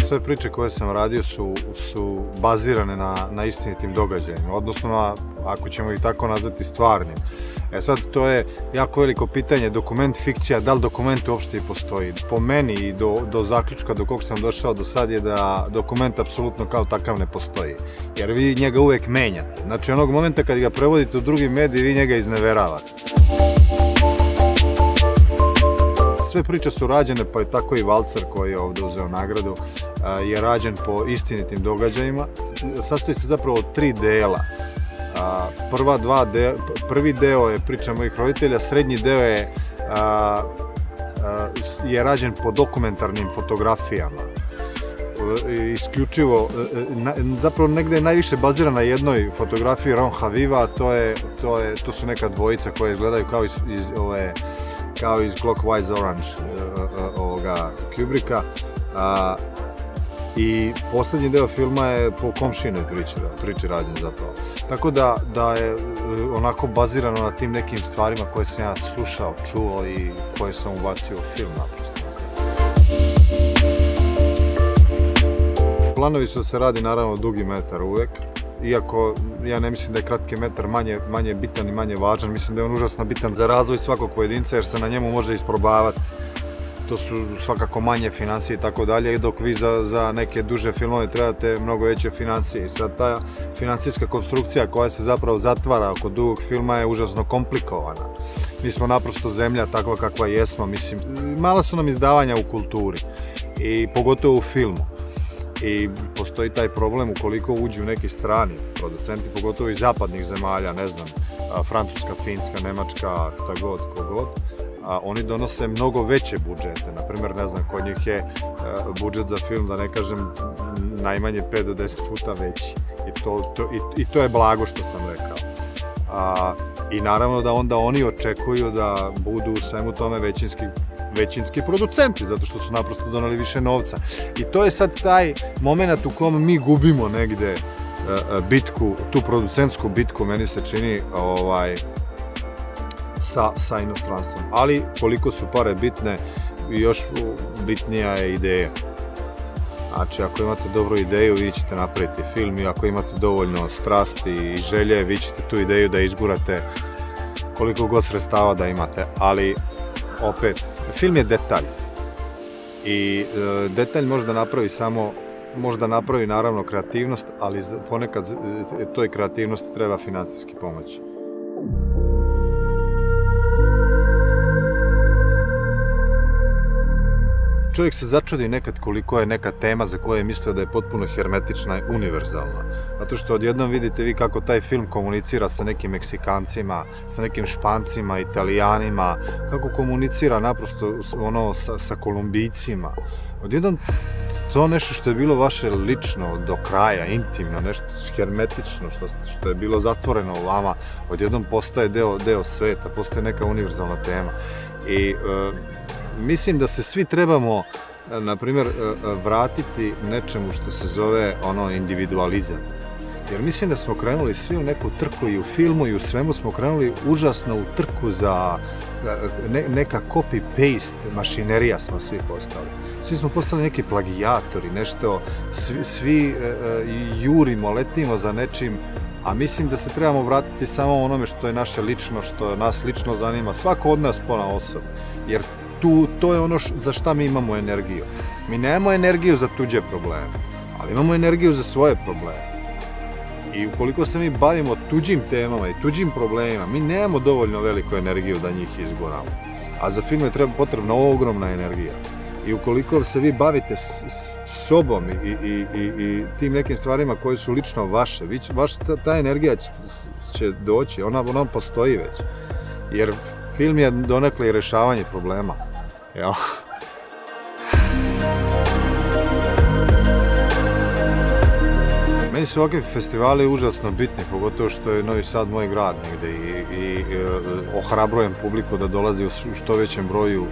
sve priče koje sam radio su bazirane na istinitim događajima, odnosno ako ćemo ih tako nazvati, stvarnim. Sad, to je jako veliko pitanje, dokument, fikcija, da li dokument uopšte i postoji. Po meni i do zaključka do kog sam došao do sad je da dokument apsolutno kao takav ne postoji, jer vi njega uvek menjate. Znači, onog momenta kad ga prevodite u drugi medij, vi njega izneveravate. Sve priče su rađene, pa je tako i Valcer koji je ovde uzeo nagradu, je rađen po istinitim događajima. Sastoji se zapravo od 3 dela. Prvi deo je priča mojih roditelja, srednji deo je rađen po dokumentarnim fotografijama. Isključivo, zapravo negde je najviše baziran na jednoj fotografiji Ron Haviva, to su neka dvojica koje izgledaju kao iz Clockwork Orange ovoga Kubricka, i poslednji deo filma je po komšinoj priči rađen zapravo. Tako da je onako bazirano na tim nekim stvarima koje sam ja slušao, čuo i koje sam ubacio u film naprosto. Planovi su da se radi naravno dugi metar uvek, iako ja ne mislim da je kratki metar manje bitan i manje važan, mislim da je on užasno bitan za razvoj svakog pojedinca jer se na njemu može isprobavati. To su svakako manje financije i tako dalje, dok vi za neke duže filmove trebate mnogo veće financije. I sad ta financijska konstrukcija koja se zapravo zatvara oko dugog filma je užasno komplikovana. Mi smo naprosto zemlja takva kakva jesmo, mislim, mala su nam izdavanja u kulturi i pogotovo u filmu. I postoji taj problem ukoliko uđu neki strani producenti, pogotovo iz zapadnih zemalja, ne znam, Francuska, Finska, Nemačka, šta god, kogod, oni donose mnogo veće budžete. Naprimer, ne znam, kod njih je budžet za film, da ne kažem, najmanje 5 do 10 puta veći. I to je blago što sam rekao. I naravno da onda oni očekuju da budu u svemu tome većinski producenti, zato što su naprosto donali više novca. I to je sad taj moment u kom mi gubimo negde bitku, tu producentsku bitku, meni se čini, sa inostranstvom. Ali koliko su pare bitne, još bitnija je ideja. Znači, ako imate dobru ideju, vi ćete napraviti film, i ako imate dovoljno strasti i želje, vi ćete tu ideju da izgurate koliko god sredstava da imate. Ali, opet, film je detalj. I detalj može da napravi naravno kreativnost, ali ponekad toj kreativnosti treba finansijski pomoći. Čovjek se začudi nekad koliko je neka tema za koju je mislio da je potpuno hermetična i univerzalna. Zato što odjednom vidite vi kako taj film komunicira sa nekim Meksikancima, sa nekim Špancima, Italijanima, kako komunicira naprosto sa Kolumbijcima. Odjednom to nešto što je bilo vaše lično, do kraja, intimno, nešto hermetično, što je bilo zatvoreno u vama, odjednom postaje deo sveta, postaje neka univerzalna tema. I mislim da se svi trebamo, na primjer, vratiti nečemu što se zove individualizam. Jer mislim da smo krenuli svi u neku trku i u filmu i u svemu smo krenuli užasno u trku za neka copy-paste mašinerija smo svi postali. Svi smo postali neki plagijatori, nešto, svi jurimo, letimo za nečim, a mislim da se trebamo vratiti samo onome što je naše lično, što nas lično zanima, svako od nas ponaosob. Jer to je ono za šta mi imamo energiju. Mi nemamo energiju za tuđe probleme, ali imamo energiju za svoje probleme. I ukoliko se mi bavimo tuđim temama i tuđim problemima, mi nemamo dovoljno veliku energiju da njih izguramo. A za film je potrebna ogromna energija. I ukoliko se vi bavite sobom i tim nekim stvarima koje su lično vaše, ta energija će doći, ona postoji već. Jer film je donekle i rešavanje problema. Meni su ovakvi festivali užasno bitni, pogotovo što je Novi Sad moj grad negde i ohrabrujem publiku da dolazi u što većem broju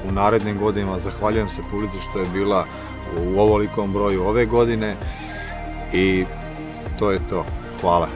u narednim godinama. Zahvaljujem se publici što je bila u ovolikom broju ove godine i to je to. Hvala.